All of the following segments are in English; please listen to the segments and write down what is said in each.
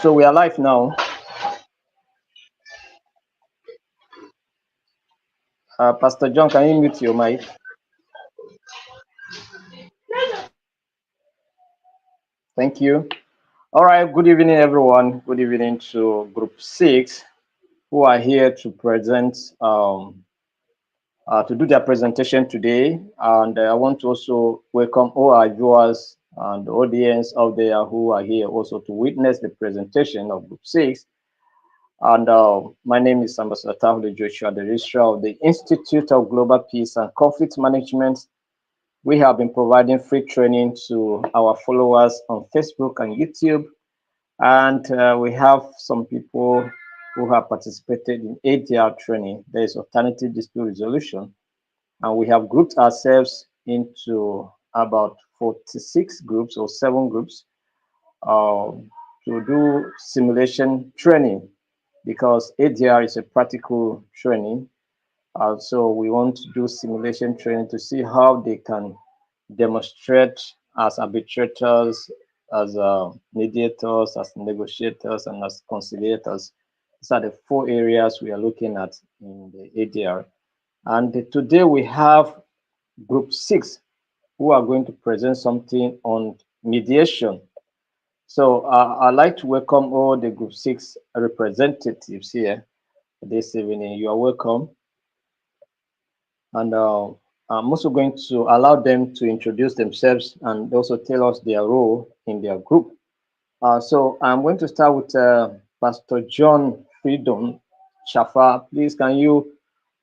So we are live now. Pastor John, can you mute your mic? Thank you. All right, good evening, everyone. Good evening to Group 6 who are here to present, to do their presentation today. And I want to also welcome all our viewers and the audience out there who are here also to witness the presentation of Group 6. And my name is Ambassador Tahule Joshua, the registrar of the Institute of Global Peace and Conflict Management. We have been providing free training to our followers on Facebook and YouTube. And we have some people who have participated in ADR training. There is alternative dispute resolution. And we have grouped ourselves into about 46 groups or 7 groups to do simulation training, because ADR is a practical training. So we want to do simulation training to see how they can demonstrate as arbitrators, as mediators, as negotiators, and as conciliators. These are the 4 areas we are looking at in the ADR. And today we have Group 6 who are going to present something on mediation. So I'd like to welcome all the Group 6 representatives here this evening. You are welcome. And I'm also going to allow them to introduce themselves and also tell us their role in their group. So I'm going to start with Pastor John Freedom Shafa. Please, can you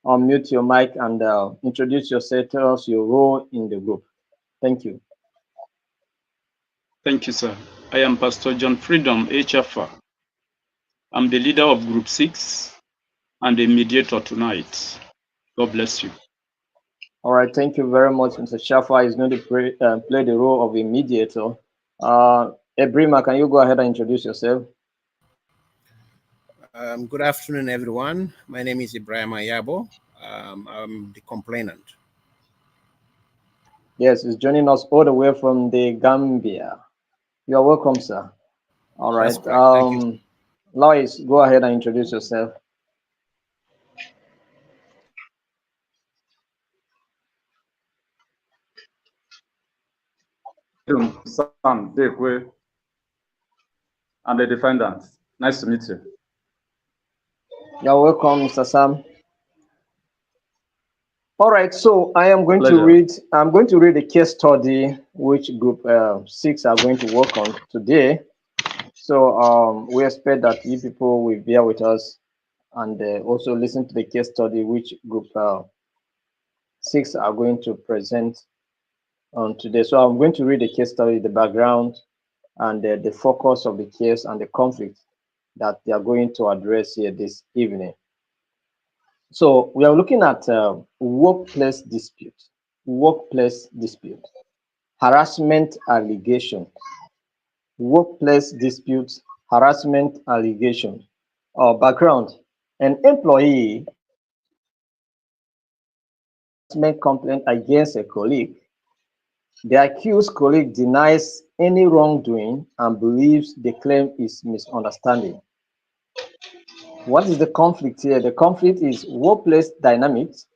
unmute your mic and introduce yourself, tell us your role in the group. Thank you. Thank you, sir. I am Pastor John Freedom HFA. I'm the leader of Group 6 and the mediator tonight. God bless you. All right, thank you very much. Mr. Shafa is going to play the role of a mediator. Ebrima, can you go ahead and introduce yourself? Good afternoon, everyone. My name is Ibrahim Ayabo. I'm the complainant. Yes, he's joining us all the way from the Gambia. You are welcome, sir. All right. Thank you. Lois, go ahead and introduce yourself. Sam Dekwe and the defendant. Nice to meet you. You're welcome, Mr. Sam. All right, so I'm going to read the case study which Group 6 are going to work on today. So we expect that you people will bear with us and also listen to the case study which Group 6 are going to present on today. So I'm going to read the case study, the background, and the focus of the case and the conflict that they are going to address here this evening. So we are looking at workplace dispute, harassment allegation, workplace disputes, harassment allegation. Background: an employee harassment complaint against a colleague. The accused colleague denies any wrongdoing and believes the claim is misunderstanding. What is the conflict here? The conflict is workplace dynamics,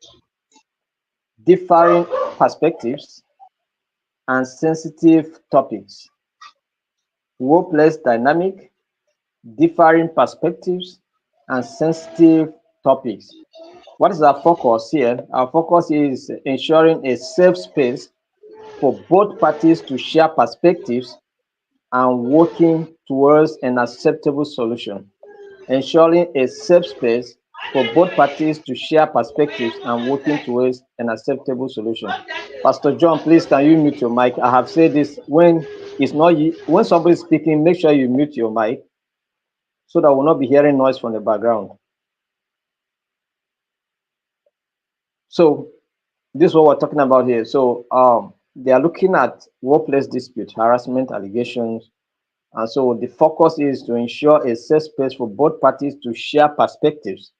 differing perspectives, and sensitive topics. Workplace dynamic, differing perspectives, and sensitive topics. What is our focus here? Our focus is ensuring a safe space for both parties to share perspectives and working towards an acceptable solution. Ensuring a safe space for both parties to share perspectives and working towards an acceptable solution. Pastor John, please, can you mute your mic? I have said this, when somebody is speaking, make sure you mute your mic so that we'll not be hearing noise from the background. So this is what we're talking about here. So they are looking at workplace dispute, harassment allegations. And so the focus is to ensure a safe space for both parties to share perspectives,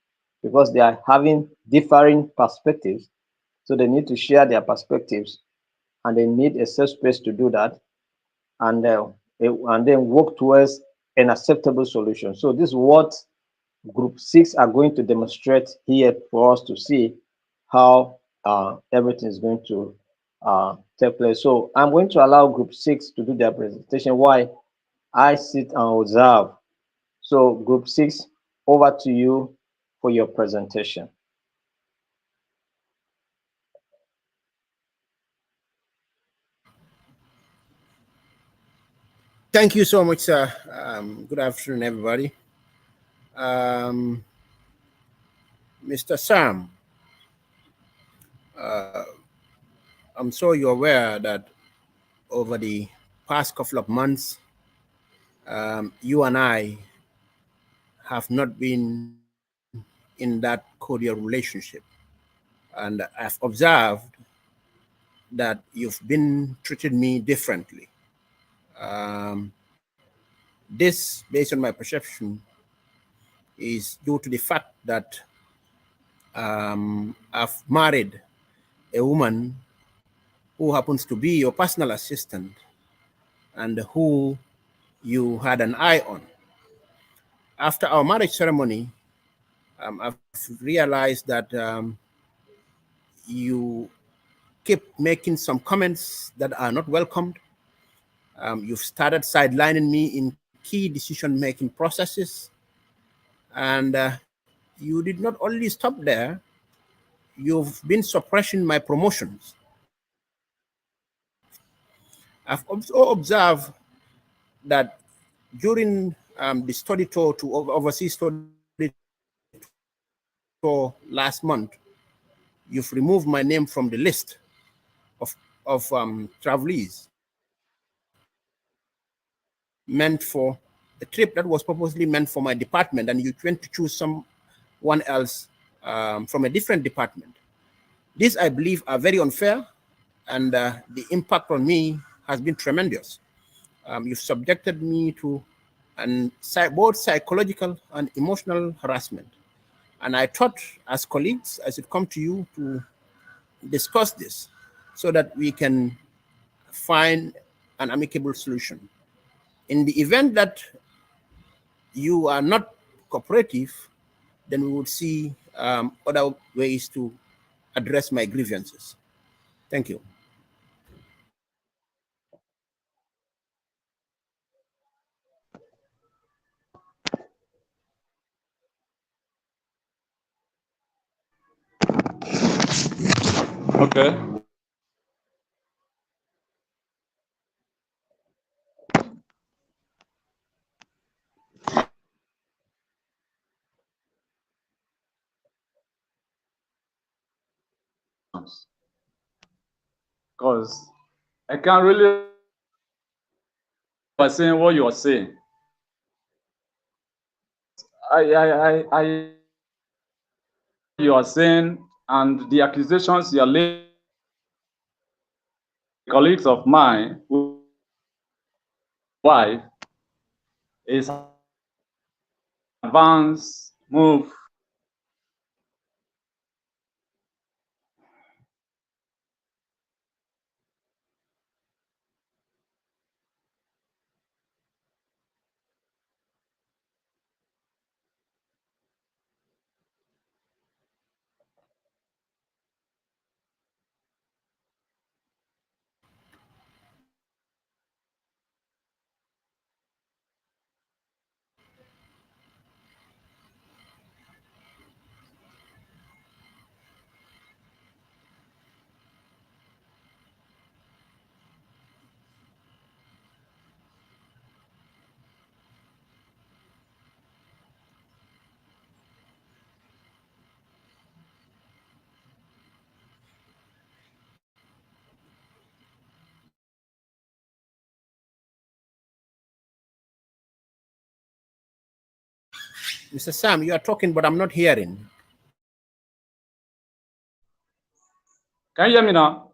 because they are having differing perspectives. So they need to share their perspectives and they need a safe space to do that. And then work towards an acceptable solution. So this is what Group 6 are going to demonstrate here for us to see how everything is going to take place. So I'm going to allow Group 6 to do their presentation while I sit and observe. So Group 6, over to you for your presentation. Thank you so much, sir. Good afternoon, everybody. Um, Mr. Sam, uh, I'm sure you're aware that over the past couple of months, you and I have not been in that cordial relationship. And I've observed that you've been treating me differently. Um, this, based on my perception, is due to the fact that I've married a woman who happens to be your personal assistant and who you had an eye on. After our marriage ceremony, I've realized that you keep making some comments that are not welcomed. You've started sidelining me in key decision-making processes, and you did not only stop there, you've been suppressing my promotions. I've also observed that during the study tour to overseas study tour last month, you've removed my name from the list of travelers meant for a trip that was purposely meant for my department, and you went to choose someone else from a different department. These, I believe, are very unfair, and the impact on me has been tremendous. You've subjected me to both psychological and emotional harassment. And I thought, as colleagues, I should come to you to discuss this so that we can find an amicable solution. In the event that you are not cooperative, then we would see other ways to address my grievances. Thank you. Okay. Because I can't really by saying what you are saying. I you are saying and the accusations you are laying colleagues of mine who wife is advance move. Mr. Sam, you are talking, but I'm not hearing. Can you hear me now?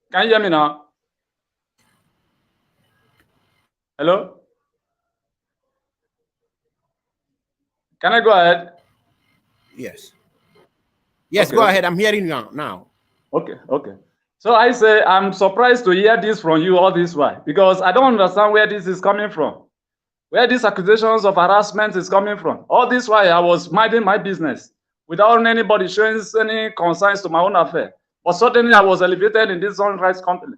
Can you hear me now? Hello? Can I go ahead? Yes. Yes, Okay, go okay. ahead. I'm hearing you now. Okay. So I say, I'm surprised to hear this from you all this while, because I don't understand where this is coming from, where these accusations of harassment is coming from. All this while I was minding my business without anybody showing any concerns to my own affair. But suddenly I was elevated in this human rights company.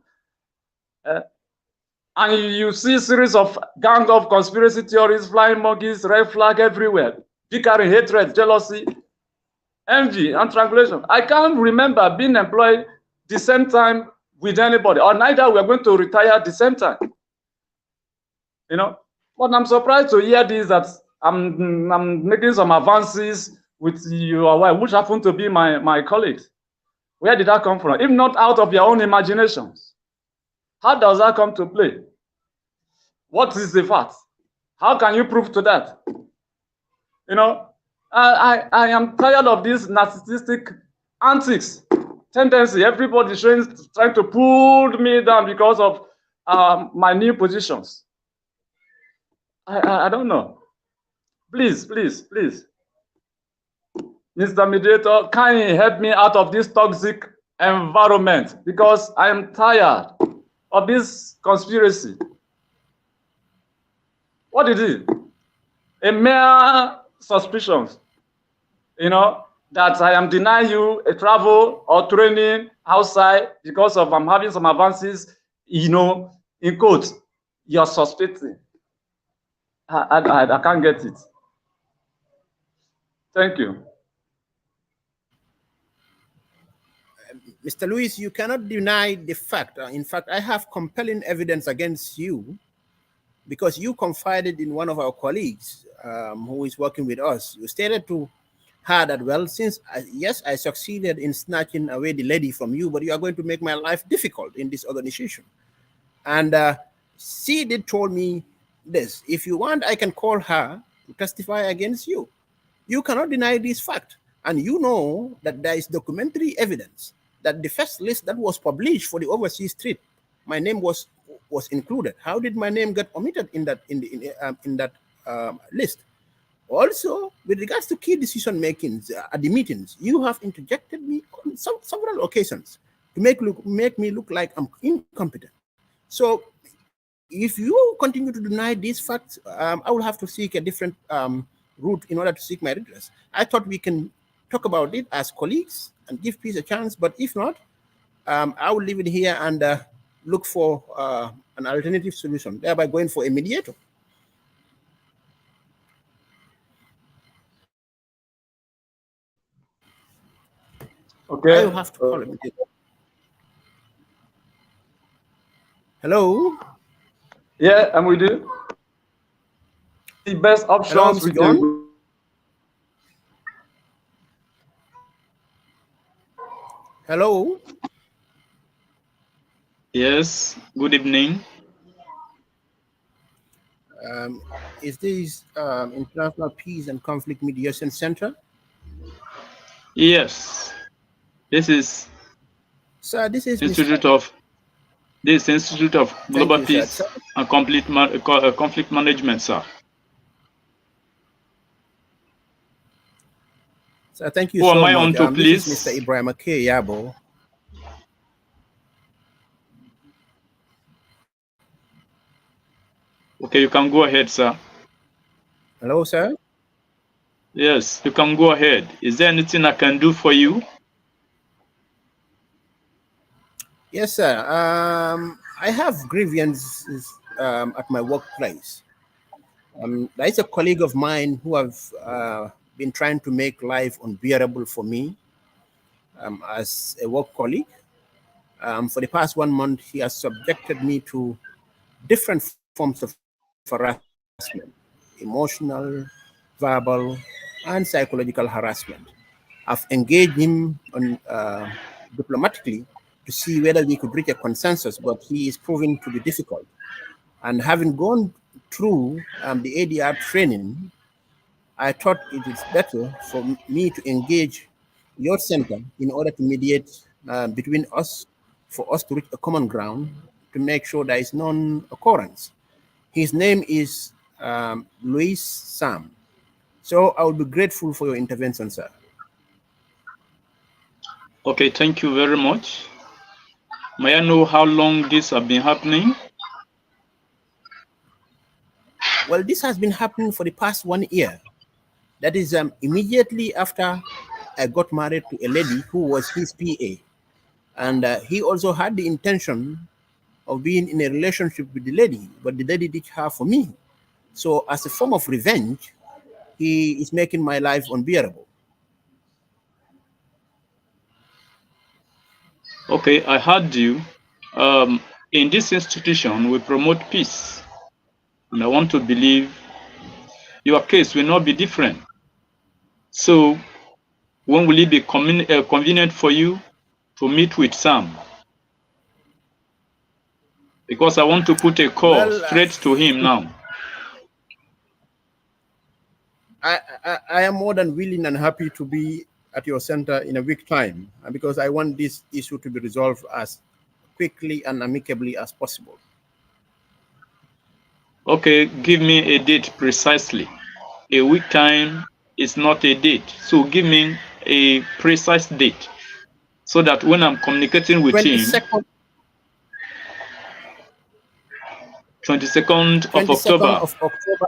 And you see a series of gang of conspiracy theories, flying monkeys, red flag everywhere, bickering, hatred, jealousy, envy, and triangulation. I can't remember being employed the same time with anybody, or neither we're going to retire at the same time. You know, but I'm surprised to hear this, that I'm making some advances with your wife, which happened to be my colleagues. Where did that come from? If not out of your own imaginations. How does that come to play? What is the fact? How can you prove to that? You know, I am tired of this narcissistic antics, tendency. Everybody trying to pull me down because of my new positions. I don't know. Please, please, please. Mr. Mediator, can you help me out of this toxic environment? Because I am tired of this conspiracy. What is it? A mere suspicion, you know, that I am denying you a travel or training outside because of I'm having some advances, you know, in quotes, you're suspecting. I can't get it. Thank you. Mr. Lewis, you cannot deny the fact. In fact, I have compelling evidence against you because you confided in one of our colleagues who is working with us. You stated to her that, well, since, yes, I succeeded in snatching away the lady from you, but you are going to make my life difficult in this organization. And she did told me this: if you want, I can call her to testify against you. You cannot deny this fact. And you know that there is documentary evidence that the first list that was published for the overseas trip, my name was included. How did my name get omitted in that list? Also, with regards to key decision makings at the meetings, you have interjected me on several occasions to make me look like I'm incompetent. So, if you continue to deny these facts, I will have to seek a different route in order to seek my redress. I thought we can talk about it as colleagues and give peace a chance, but if not, I will leave it here and look for an alternative solution, thereby going for a mediator. Okay. I have to call a mediator. Hello? Yeah, I'm with you. The best options we can go. Hello? Yes, good evening. Is this International Peace and Conflict Mediation Center? Yes, this is Sir, this is Institute of Global you, Peace sir. and Conflict Management, sir. So thank you Who so am I much. on to, please? This is Mr. Ibrahim Ake Yabo. Okay, you can go ahead, sir. Hello, sir. Yes, you can go ahead. Is there anything I can do for you? Yes, sir. I have grievances at my workplace. There is a colleague of mine who have been trying to make life unbearable for me as a work colleague. For the past 1 month, he has subjected me to different forms of harassment: emotional, verbal, and psychological harassment. I've engaged him on diplomatically to see whether we could reach a consensus, but he is proving to be difficult. And having gone through the ADR training, I thought it is better for me to engage your center in order to mediate between us, for us to reach a common ground to make sure there is non-occurrence. His name is Luis Sam. So I would be grateful for your intervention, sir. Okay, thank you very much. May I know how long this has been happening? Well, this has been happening for the past 1 year. That is immediately after I got married to a lady who was his PA. And he also had the intention of being in a relationship with the lady, but the lady did her for me. So as a form of revenge, he is making my life unbearable. Okay, I heard you. In this institution, we promote peace. And I want to believe your case will not be different. So, when will it be convenient for you to meet with Sam? Because I want to put a call Well, straight to him now. I am more than willing and happy to be at your center in a week time, because I want this issue to be resolved as quickly and amicably as possible. Okay, give me a date precisely. A week time is not a date. So give me a precise date so that when I'm communicating with him, 22nd, 22nd of 22nd October. of October,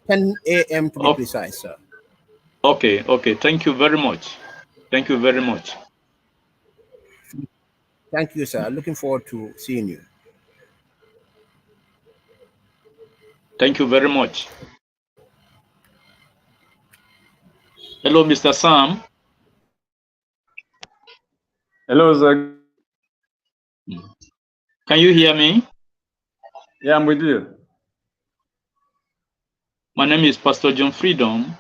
10 a.m. to be precise, sir. Okay, okay. Thank you very much. Thank you very much. Thank you, sir. Looking forward to seeing you. Thank you very much. Hello, Mr. Sam. Hello, sir. Can you hear me? Yeah, I'm with you. My name is Pastor John Freedom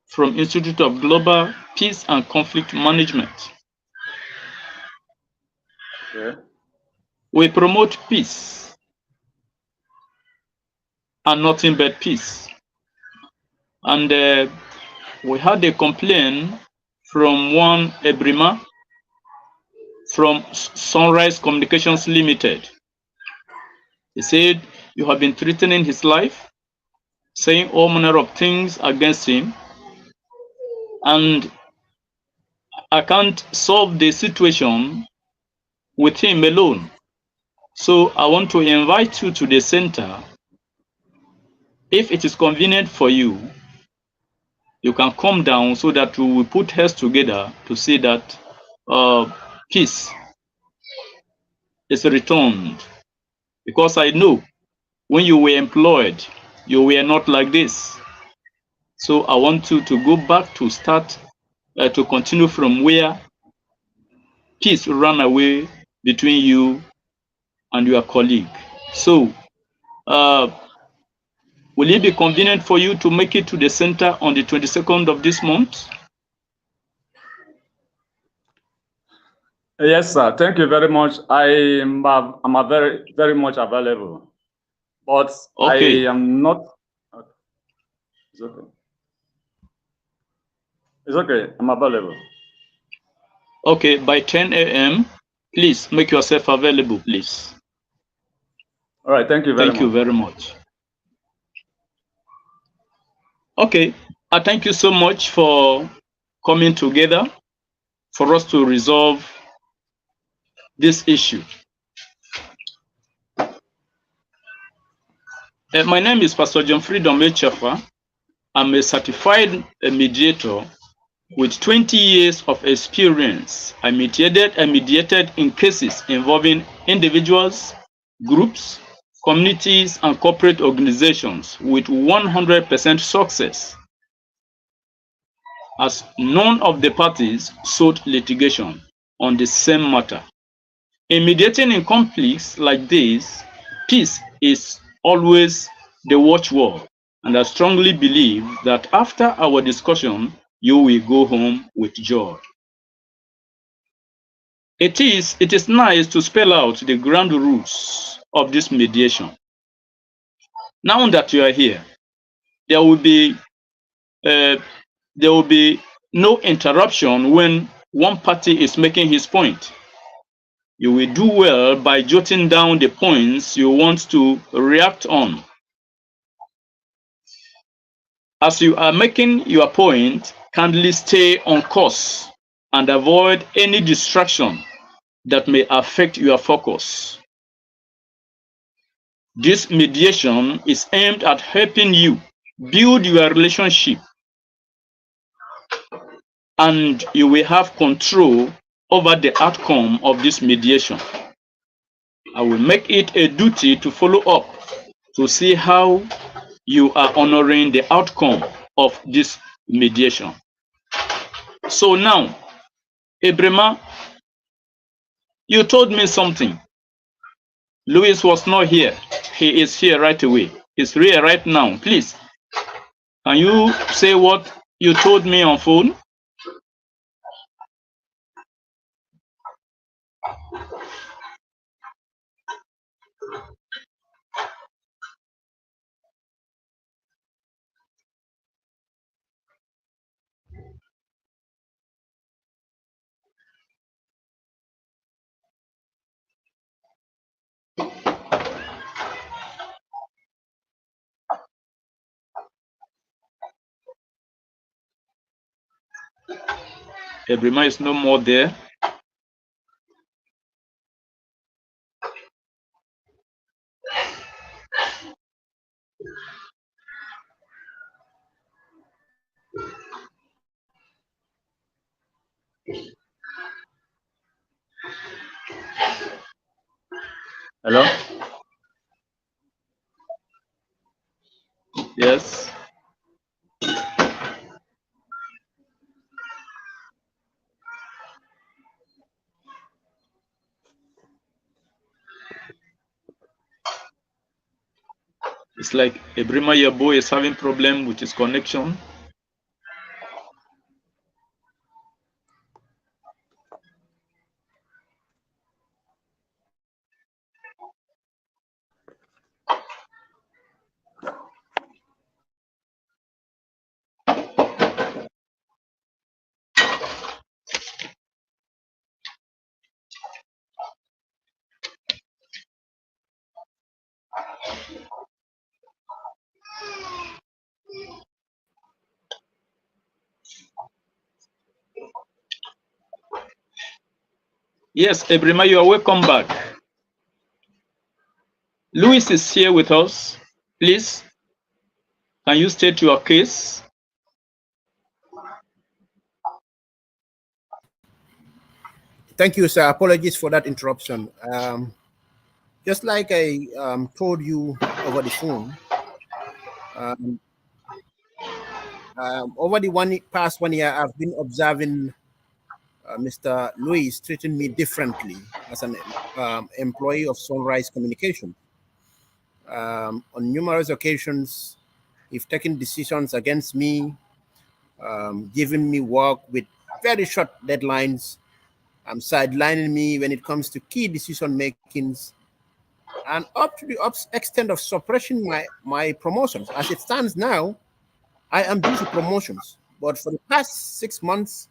from Institute of Global Peace and Conflict Management. Okay. We promote peace and nothing but peace. And we had a complaint from one Ebrima from Sunrise Communications Limited. He said you have been threatening his life, saying all manner of things against him, and I can't solve the situation with him alone. So I want to invite you to the center. If it is convenient for you, you can come down so that we will put heads together to see that peace is returned. Because I know when you were employed, you were not like this. So I want you to go back to start, to continue from where peace ran away between you and your colleague. So will it be convenient for you to make it to the center on the 22nd of this month? Yes, sir. Thank you very much. I'm very much available, but Okay. I am not. It's okay. It's okay. I'm available. Okay, by 10 a.m., please make yourself available, please. All right. Thank you very much. Thank you very much. Okay, I thank you so much for coming together for us to resolve this issue. My name is Pastor John Freedom Echefa. I'm a certified mediator with 20 years of experience. I mediated in cases involving individuals, groups, communities, and corporate organizations with 100% success, as none of the parties sought litigation on the same matter. In mediating in conflicts like this, peace is always the watchword, and I strongly believe that after our discussion, you will go home with joy. It is nice to spell out the ground rules of this mediation. Now that you are here, there will be no interruption when one party is making his point. You will do well by jotting down the points you want to react on. As you are making your point, kindly stay on course and avoid any distraction that may affect your focus. This mediation is aimed at helping you build your relationship, and you will have control over the outcome of this mediation. I will make it a duty to follow up to see how you are honoring the outcome of this mediation. So now, Ebrema, you told me something. Louis was not here. He is here right away. He's here right now. Please, can you say what you told me on phone? Ebrima is no more there. Hello? Yes. It's like Ebrima Yabo is having problem with his connection. Yes, Ebrima, you are welcome back. Louis is here with us. Please, can you state your case? Thank you, sir. Apologies for that interruption. Just like I told you over the phone, over the past 1 year, I've been observing Mr. Louis treating me differently as an employee of Sunrise Communication. On numerous occasions, he's taken decisions against me, giving me work with very short deadlines, sidelining me when it comes to key decision makings, and up to the extent of suppressing my promotions. As it stands now, I am due for promotions, but for the past 6 months,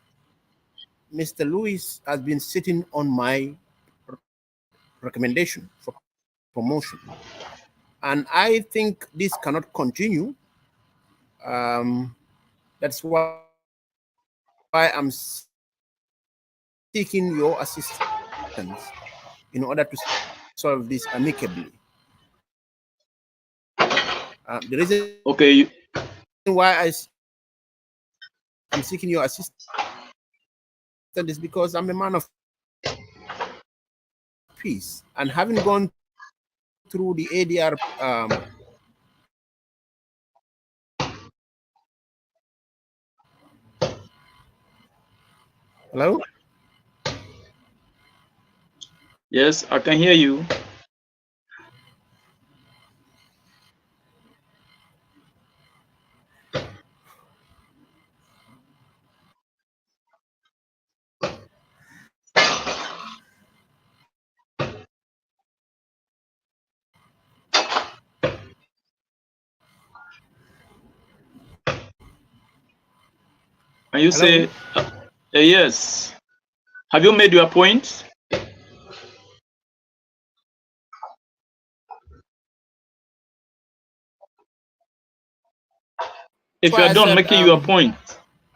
Mr. Lewis has been sitting on my recommendation for promotion. And I think this cannot continue. That's why I'm seeking your assistance in order to solve this amicably. The reason why Okay. I'm seeking your assistance is because I'm a man of peace, and having gone through the ADR hello. Yes, I can hear you. Can you Hello. say yes? Have you made your point? That's If you why are I done said making your point.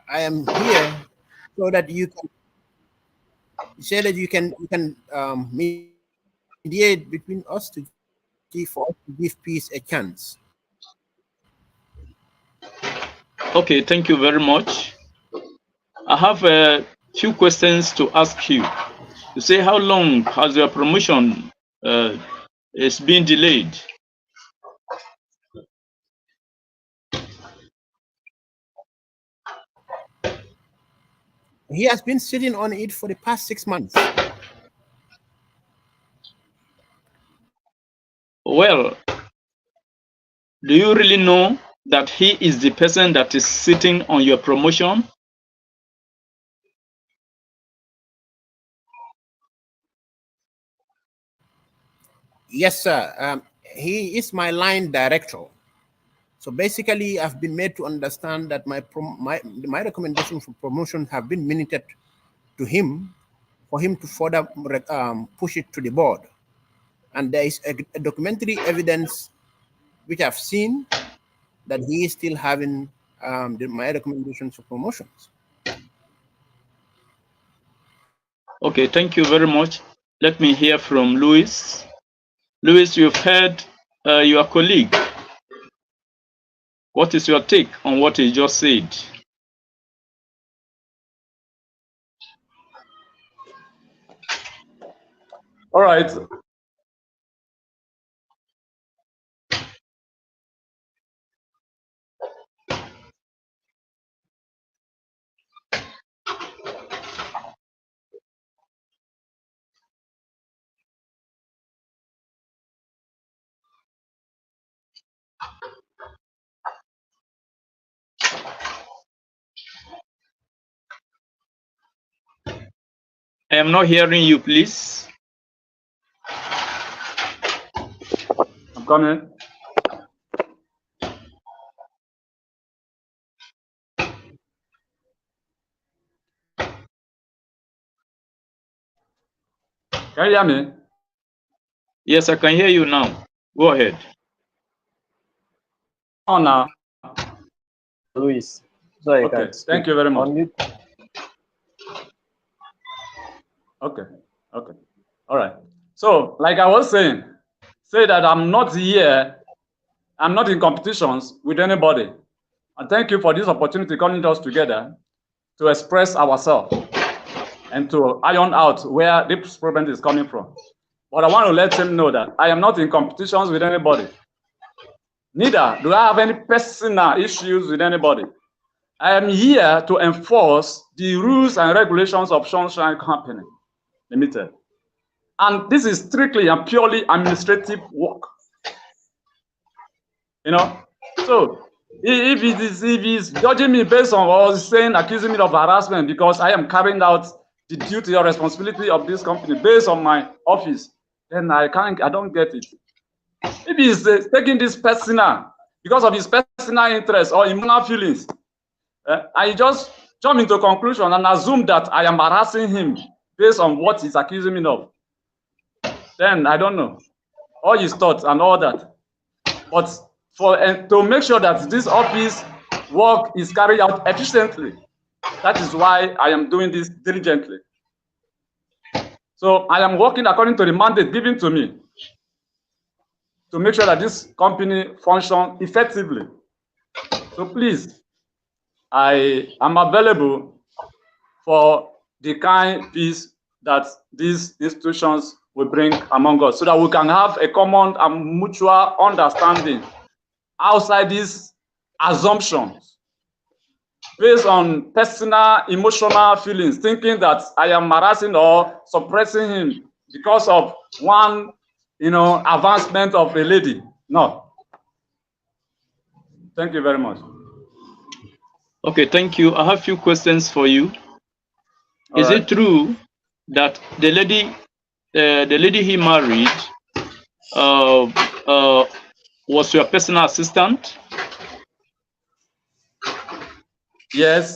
I am here so that you can He said that you can mediate between us to give peace a chance. Okay, thank you very much. I have a few questions to ask you. You say, how long has your promotion is being delayed? He has been sitting on it for the past 6 months. Well, do you really know that he is the person that is sitting on your promotion? Yes, sir. He is my line director. So basically, I've been made to understand that my recommendations for promotion have been minuted to him for him to further push it to the board. And there is a documentary evidence which I've seen that he is still having my recommendations for promotions. Okay, thank you very much. Let me hear from Louis. Louis, you've heard your colleague. What is your take on what he just said? All right. I am not hearing you, please. I'm coming. Can you hear me? Yes, I can hear you now. Go ahead. On now. Luis, so you Okay, can speak. thank you very much. Unmute. Okay, okay. All right. So, like I was saying, say that I'm not here, I'm not in competitions with anybody. And thank you for this opportunity calling us together to express ourselves and to iron out where this problem is coming from. But I want to let him know that I am not in competitions with anybody. Neither do I have any personal issues with anybody. I am here to enforce the rules and regulations of Sunshine Company Limited. And this is strictly and purely administrative work. You know, so if he's judging me based on what I was saying, accusing me of harassment because I am carrying out the duty or responsibility of this company based on my office, then I don't get it. If he's taking this personal because of his personal interest or emotional feelings, I just jump into a conclusion and assume that I am harassing him based on what he's accusing me of. Then I don't know all his thoughts and all that. But to make sure that this office work is carried out efficiently, that is why I am doing this diligently. So I am working according to the mandate given to me to make sure that this company functions effectively. So please, I am available for the kind of peace that these institutions will bring among us so that we can have a common and mutual understanding outside these assumptions based on personal emotional feelings, thinking that I am harassing or suppressing him because of one, advancement of a lady. No. Thank you very much. Okay, thank you. I have a few questions for you. Is it true that the lady he married was your personal assistant? Yes.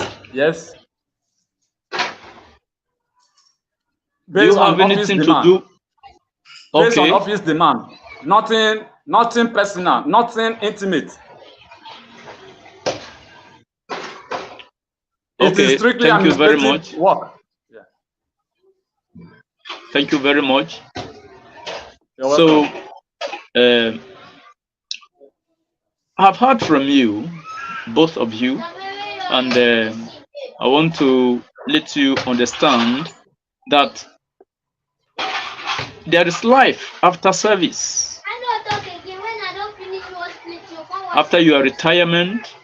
Do you have anything to do? Based on office demand. Nothing personal, nothing intimate. It is strictly thank you very much. Work. Yeah. Thank you very much. You're So, welcome. I've heard from you, both of you, and I want to let you understand that there is life after service. After your retirement,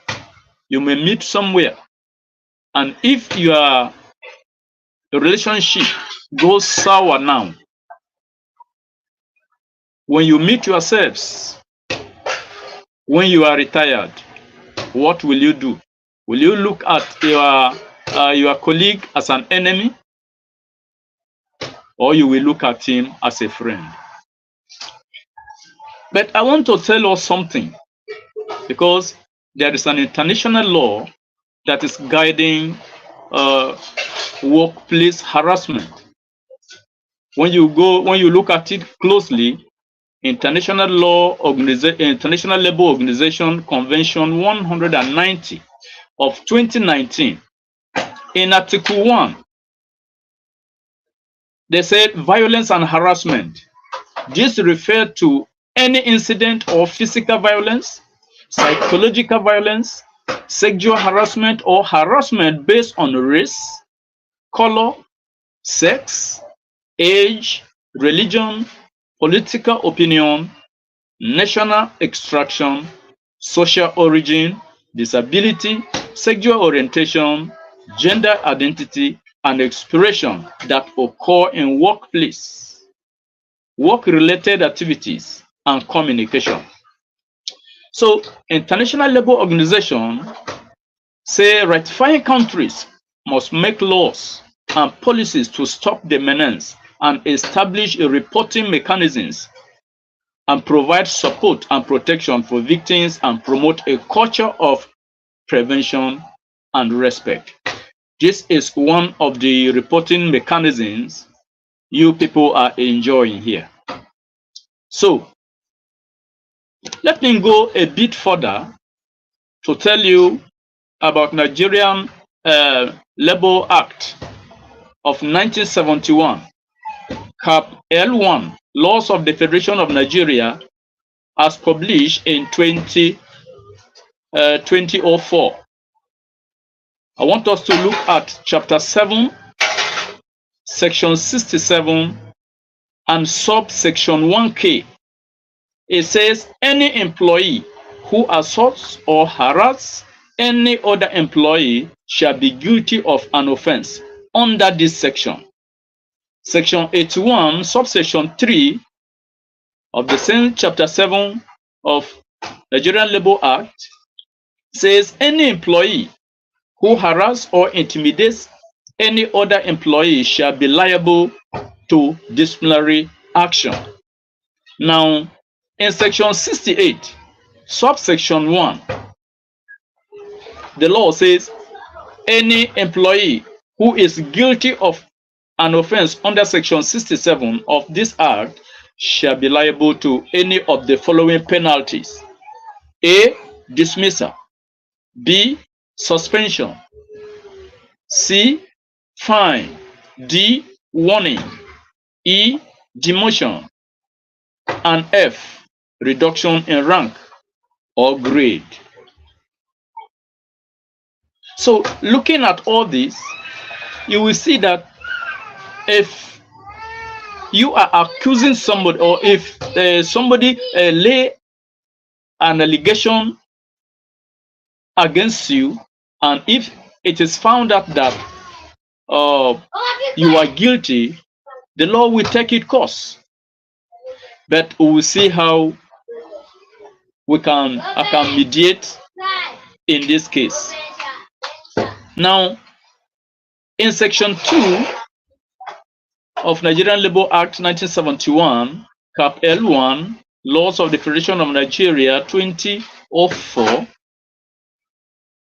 you may meet somewhere, and if your relationship goes sour now, when you meet yourselves, when you are retired, what will you do? Will you look at your colleague as an enemy, or you will look at him as a friend? But I want to tell us something, because there is an international law that is guiding workplace harassment. When you look at it closely, International Labour Organization Convention 190 of 2019, in Article 1, they said violence and harassment. This refers to any incident of physical violence, psychological violence, sexual harassment, or harassment based on race, color, sex, age, religion, political opinion, national extraction, social origin, disability, sexual orientation, gender identity, and expression that occur in workplace, work-related activities, and communication. So, International Labour Organization say ratifying countries must make laws and policies to stop the menace and establish a reporting mechanisms and provide support and protection for victims and promote a culture of prevention and respect. This is one of the reporting mechanisms you people are enjoying here. So, let me go a bit further to tell you about Nigerian Labour Act of 1971, Cap L1, Laws of the Federation of Nigeria, as published in 2004. I want us to look at Chapter 7, Section 67, and subsection 1K. It says, any employee who assaults or harasses any other employee shall be guilty of an offense under this section. Section 81, subsection 3 of the same Chapter 7 of Nigerian Labour Act says, any employee who harasses or intimidates any other employee shall be liable to disciplinary action. Now, in Section 68, subsection 1, the law says any employee who is guilty of an offense under Section 67 of this Act shall be liable to any of the following penalties: A, dismissal; B, suspension; C, fine; D, warning; E, demotion; and F, reduction in rank or grade. So, looking at all this, you will see that if you are accusing somebody, or if somebody lay an allegation against you, and if it is found out that you are guilty, the law will take its course. But we will see how I can mediate in this case. Now, in Section 2 of Nigerian Labour Act 1971, Cap L1, Laws of the Federation of Nigeria 2004,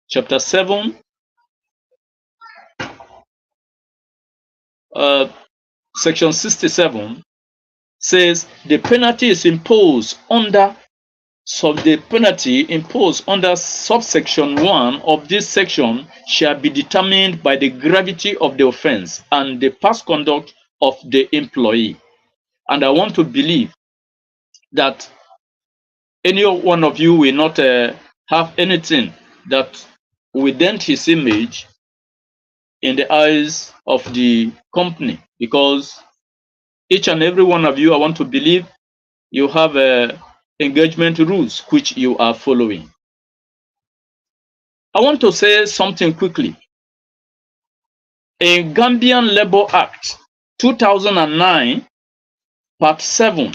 Chapter 7, Section 67 says the penalty imposed under subsection 1 of this section shall be determined by the gravity of the offense and the past conduct of the employee. And I want to believe that any one of you will not have anything that will dent his image in the eyes of the company, because each and every one of you, I want to believe you have engagement rules which you are following. I want to say something quickly. In Gambian Labour Act 2009, Part 7,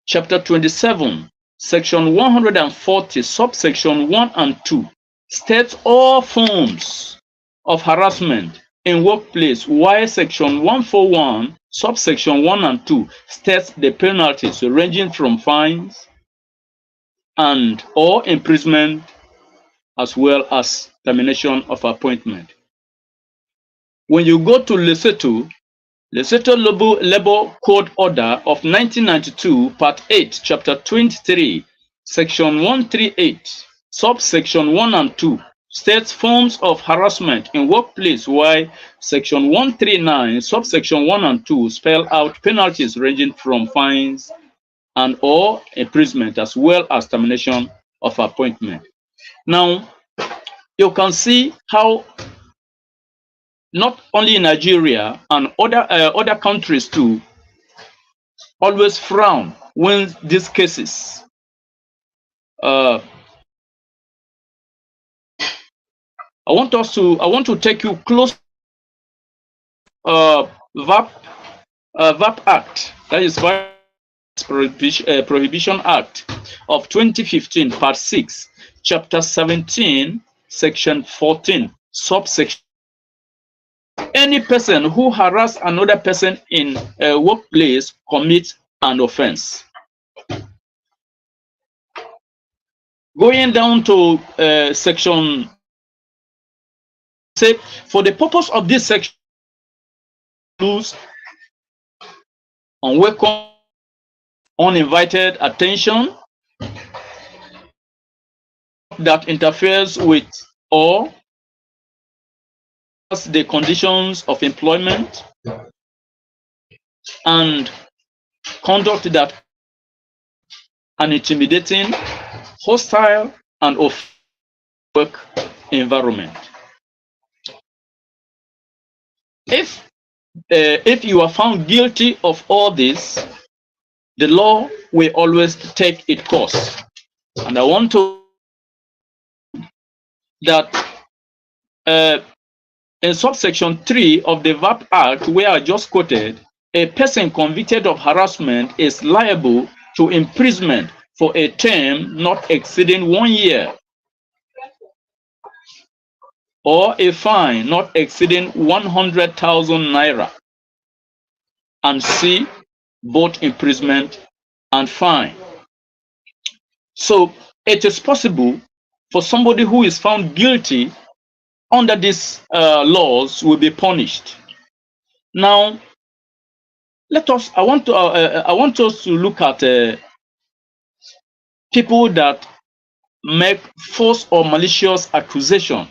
Chapter 27, Section 140, Subsection 1 and 2 states all forms of harassment in workplace, while Section 141, Subsection 1 and 2 states the penalties ranging from fines and or imprisonment as well as termination of appointment. When you go to Lesotho Labor Code Order of 1992, Part 8, Chapter 23, Section 138, Subsection 1 and 2 states forms of harassment in workplace, while Section 139, Subsection 1 and 2 spell out penalties ranging from fines and or imprisonment as well as termination of appointment. Now, you can see how not only in Nigeria and other countries too always frown when these cases I want to take you close VAP Act, that is Prohibition Act of 2015, Part 6, Chapter 17, Section 14, Subsection. Any person who harass another person in a workplace commits an offense. Going down to section, say, for the purpose of this section, unwelcome, uninvited attention that interferes with or the conditions of employment and conduct that an intimidating, hostile, and off work environment. If you are found guilty of all this, the law will always take its course. And I want to that in subsection 3 of the VAP Act, where I just quoted, a person convicted of harassment is liable to imprisonment for a term not exceeding 1 year, or a fine not exceeding 100,000 naira, and C, both imprisonment and fine. So it is possible for somebody who is found guilty under these laws will be punished. Now, I want us to look at people that make false or malicious accusation.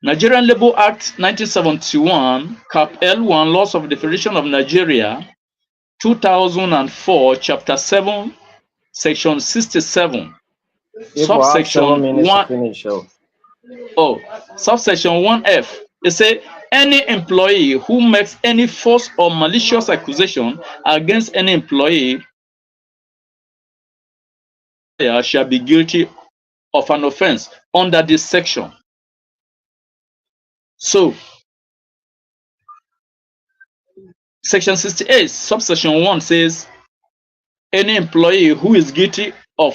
Nigerian Labour Act 1971, Cap L1, Laws of the Federation of Nigeria, 2004, Chapter 7, Section 67, subsection 1. Subsection 1F. It says any employee who makes any false or malicious accusation against any employee shall be guilty of an offense under this section. So, Section 68, subsection 1 says any employee who is guilty of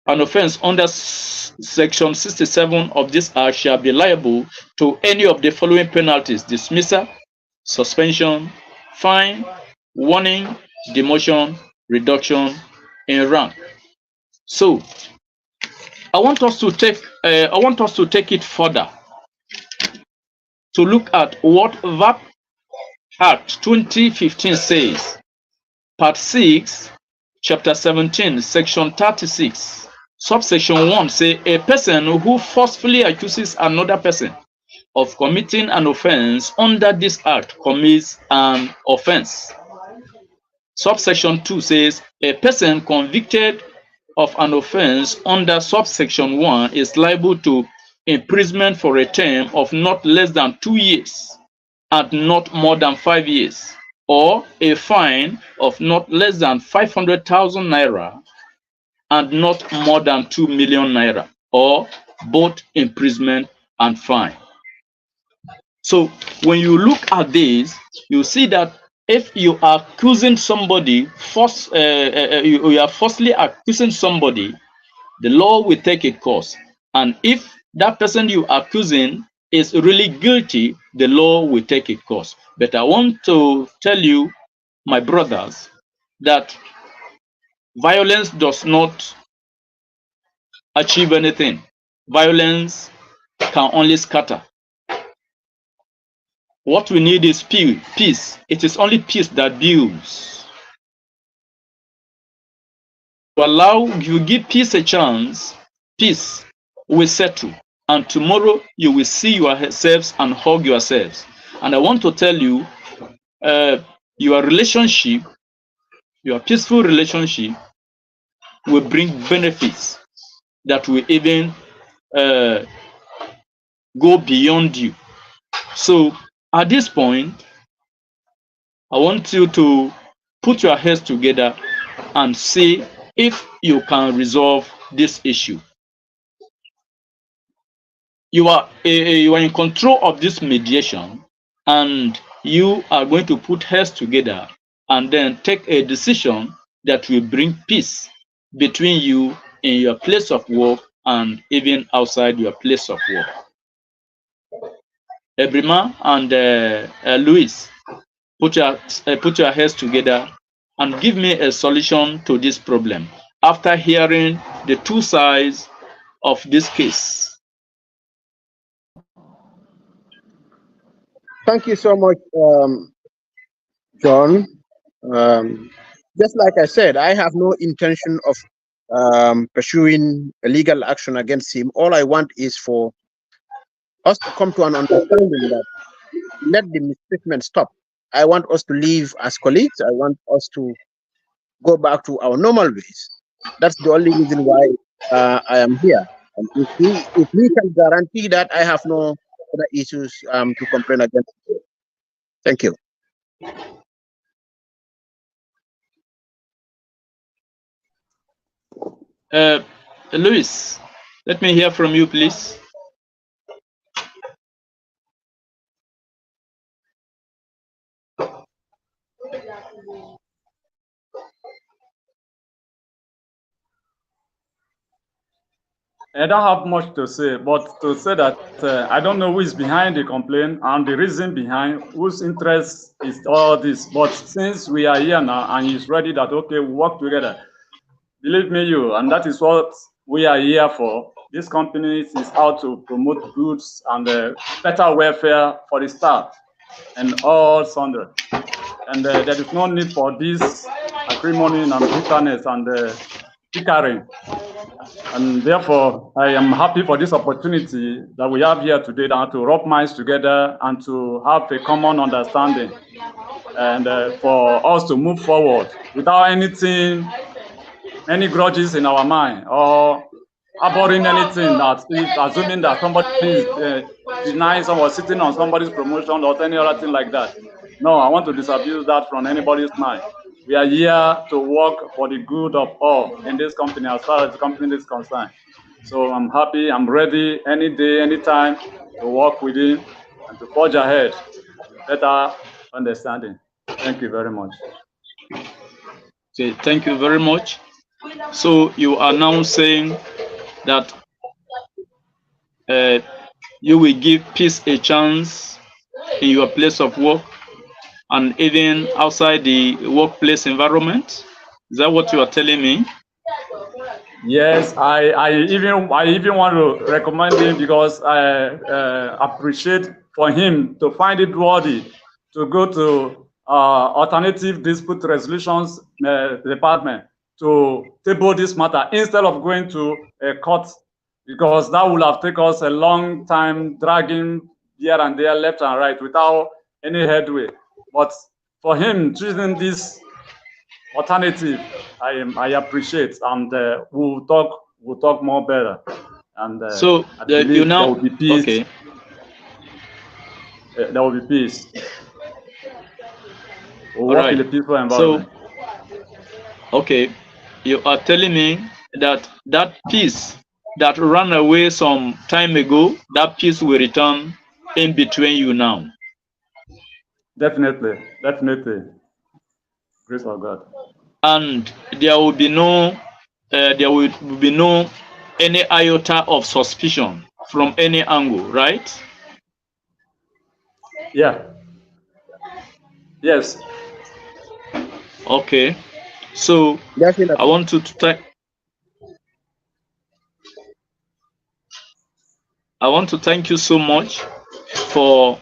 an offense under Section 67 of this Act shall be liable to any of the following penalties: dismissal, suspension, fine, warning, demotion, reduction in rank. So, I want us to take it further to look at what VAP Act 2015 says. Part 6, Chapter 17, Section 36, subsection 1 say a person who forcefully accuses another person of committing an offense under this act commits an offense. Subsection 2 says a person convicted of an offense under subsection 1 is liable to imprisonment for a term of not less than 2 years and not more than 5 years, or a fine of not less than 500,000 naira and not more than 2 million naira, or both imprisonment and fine. So when you look at this, you see that if you are accusing somebody, you are falsely accusing somebody, the law will take a course. And if that person you are accusing is really guilty, the law will take a course. But I want to tell you, my brothers, that violence does not achieve anything. Violence can only scatter. What we need is peace. It is only peace that builds. You give peace a chance, peace will settle. And tomorrow you will see yourselves and hug yourselves. And I want to tell you, your relationship, your peaceful relationship will bring benefits that will even go beyond you. So at this point, I want you to put your heads together and see if you can resolve this issue. You are in control of this mediation, and you are going to put heads together and then take a decision that will bring peace between you in your place of work and even outside your place of work. Ebrima and Luis, put your heads together and give me a solution to this problem after hearing the two sides of this case. Thank you so much, John. Just like I said, I have no intention of pursuing a legal action against him. All I want is for us to come to an understanding that let the mistreatment stop. I want us to live as colleagues. I want us to go back to our normal ways. That's the only reason why I am here. And if we can guarantee that, I have no other issues to complain against. Thank you. Luis, let me hear from you, please. I don't have much to say, but to say that I don't know who is behind the complaint and the reason behind, whose interest is all this. But since we are here now and he's ready that, okay, we work together, believe me, and that is what we are here for. This company is out to promote goods and better welfare for the staff and all sundry. And there is no need for this acrimony and bitterness and bickering. And therefore, I am happy for this opportunity that we have here today now to rub minds together and to have a common understanding and for us to move forward without any grudges in our mind or harboring anything that is assuming that somebody is denying someone, sitting on somebody's promotion or any other thing like that. No, I want to disabuse that from anybody's mind. We are here to work for the good of all in this company as far as the company is concerned. So I'm happy, I'm ready any day, anytime to work with him and to forge ahead. Better understanding. Thank you very much. Okay, thank you very much. So you are now saying that you will give peace a chance in your place of work and even outside the workplace environment. Is that what you are telling me? Yes, I even want to recommend him because I appreciate for him to find it worthy to go to alternative dispute resolutions department to table this matter instead of going to a court, because that would have taken us a long time dragging here and there, left and right, without any headway. But for him choosing this alternative, I appreciate, and we'll talk more better. And So I believe you now there will be peace. okay. There will be peace. We'll All work right. in a peaceful So environment. okay, you are telling me that that peace that ran away some time ago, that peace will return in between you now. Definitely. Grace of God. And there will be no any iota of suspicion from any angle, right? Yeah. Yes. Okay. So I Definitely. want to thank you so much for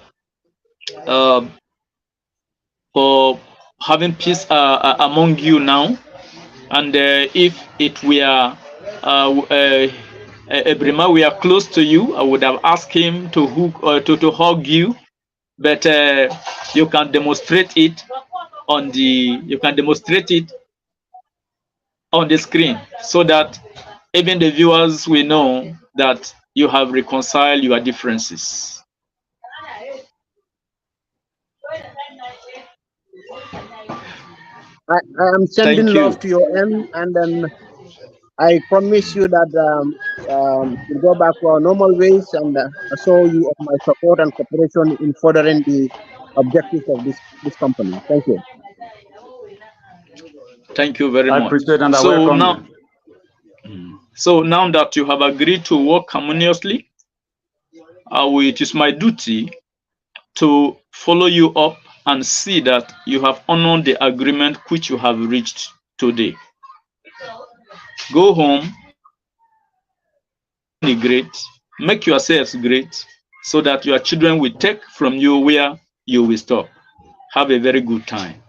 uh, for having peace among you now. And if it were Ebrima, we are close to you, I would have asked him to hug you, but you can demonstrate it on the screen, so that even the viewers will know that you have reconciled your differences. I am sending Thank you. love to your end, and then I promise you that we'll go back to our normal ways and assure you of my support and cooperation in furthering the objectives of this company. Thank you. Thank you very I much. appreciate and I So welcome now, you. that you have agreed to work harmoniously, it is my duty to follow you up and see that you have honored the agreement which you have reached today. Go home, great, make yourselves great, so that your children will take from you where you will stop. Have a very good time.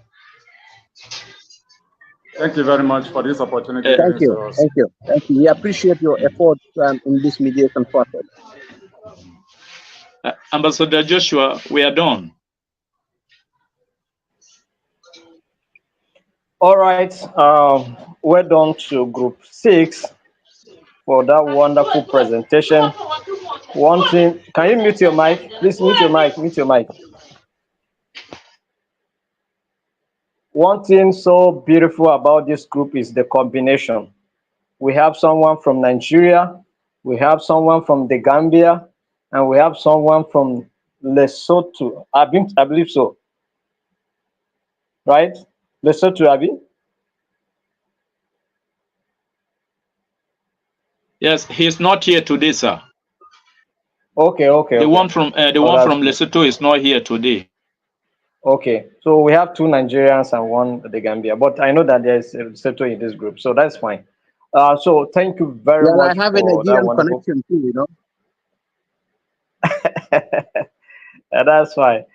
Thank you very much for this opportunity Uh, Thank given to you. us. Thank you. Thank you. We appreciate your efforts in this mediation process. Ambassador Joshua, we are done. All right. We're done to Group 6 for that wonderful presentation. One thing, can you mute your mic? Please mute your mic. Mute your mic. One thing so beautiful about this group is the combination. We have someone from Nigeria, we have someone from the Gambia, and we have someone from Lesotho. I believe so, right? Lesotho, Abi? Yes, he's not here today, sir. Okay, okay, The okay. one from That's fine. Lesotho is not here today. Okay, so we have two Nigerians and one the Gambia, but I know that there's a Lesotho in this group, so that's fine. So thank you very Yeah, and I much have a for that Nigerian wonderful. connection too, you know. That's fine.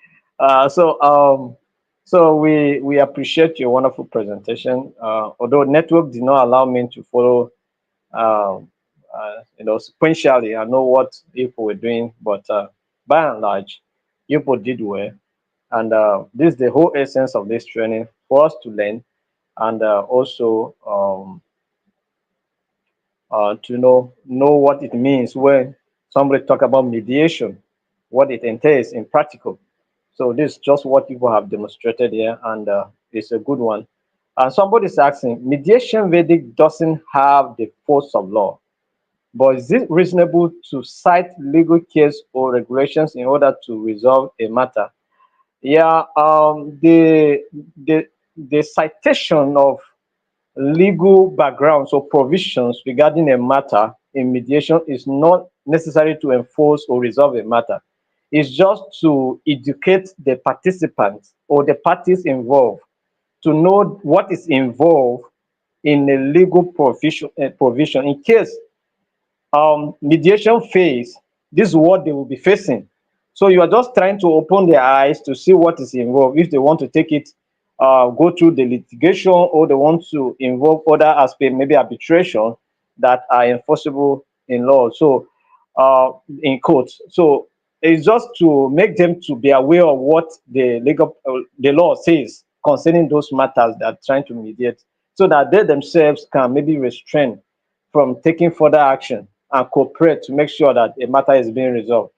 So we appreciate your wonderful presentation. Although network did not allow me to follow, sequentially, I know what people were doing, but by and large, people did well. And this is the whole essence of this training for us to learn and also to know what it means when somebody talk about mediation, what it entails in practical. So this is just what people have demonstrated here, and it's a good one. And somebody's asking, mediation verdict doesn't have the force of law, but is it reasonable to cite legal case or regulations in order to resolve a matter? Yeah, the citation of legal backgrounds or provisions regarding a matter in mediation is not necessary to enforce or resolve a matter. It's just to educate the participants or the parties involved to know what is involved in a legal provision in case mediation phase, this is what they will be facing. So you are just trying to open their eyes to see what is involved. If they want to take it, go through the litigation, or they want to involve other aspects, maybe arbitration, that are enforceable in law. So in courts. So It's just to make them to be aware of what the law says concerning those matters that are trying to mediate, so that they themselves can maybe restrain from taking further action and cooperate to make sure that a matter is being resolved,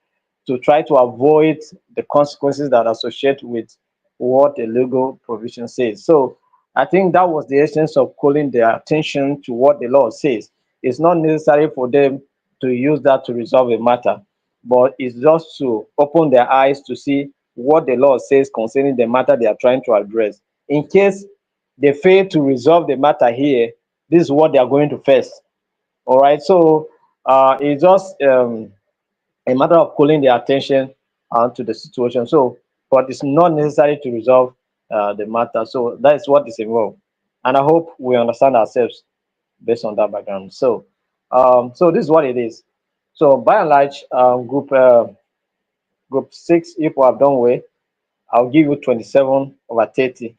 to try to avoid the consequences that are associated with what a legal provision says. So I think that was the essence of calling their attention to what the law says. It's not necessary for them to use that to resolve a matter, but it's just to open their eyes to see what the law says concerning the matter they are trying to address. In case they fail to resolve the matter here, this is what they are going to face. All right. So it's just a matter of calling their attention to the situation. So, but it's not necessary to resolve the matter. So that is what is involved, and I hope we understand ourselves based on that background. So, so this is what it is. So by and large, group 6, if we have done well, I'll give you 27/30.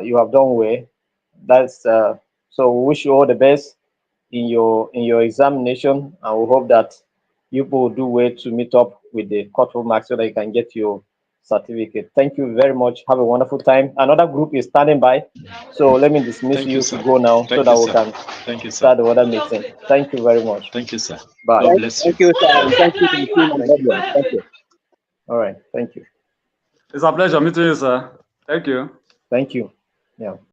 You have done well. That's so. We wish you all the best in your examination, and we hope that you will do well to meet up with the cut-off marks so that you can get your certificate. Thank you very much. Have a wonderful time. Another group is standing by, so let me dismiss Thank you, you sir. to go now so Thank that you, we sir. can Thank you, sir. start the other meeting. Thank you very much. Thank you, sir. Bye. God bless you. Thank you, sir. And thank you to the team and Thank you. audience. Thank you. All right. Thank you. It's a pleasure meeting you, sir. Thank you. Thank you. Yeah.